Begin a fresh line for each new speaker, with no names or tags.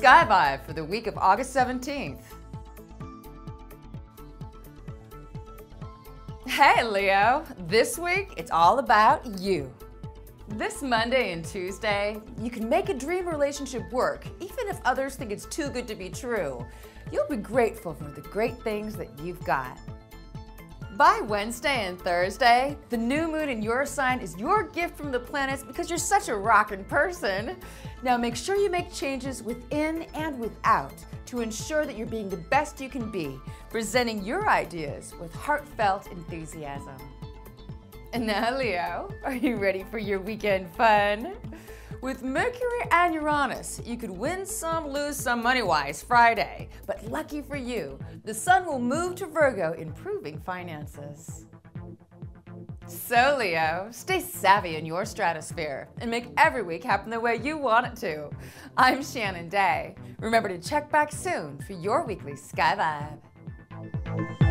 Sky Vibe for the week of August 17th. Hey Leo, this week it's all about you. This Monday and Tuesday, you can make a dream relationship work, even if others think it's too good to be true. You'll be grateful for the great things that you've got. By Wednesday and Thursday, the new moon in your sign is your gift from the planets because you're such a rockin' person. Now make sure you make changes within and without to ensure that you're being the best you can be, presenting your ideas with heartfelt enthusiasm. And now Leo, are you ready for your weekend fun? With Mercury and Uranus, you could win some, lose some money-wise Friday. But lucky for you, the sun will move to Virgo, improving finances. So Leo, stay savvy in your stratosphere and make every week happen the way you want it to. I'm Shannon Day. Remember to check back soon for your weekly Sky Vibe.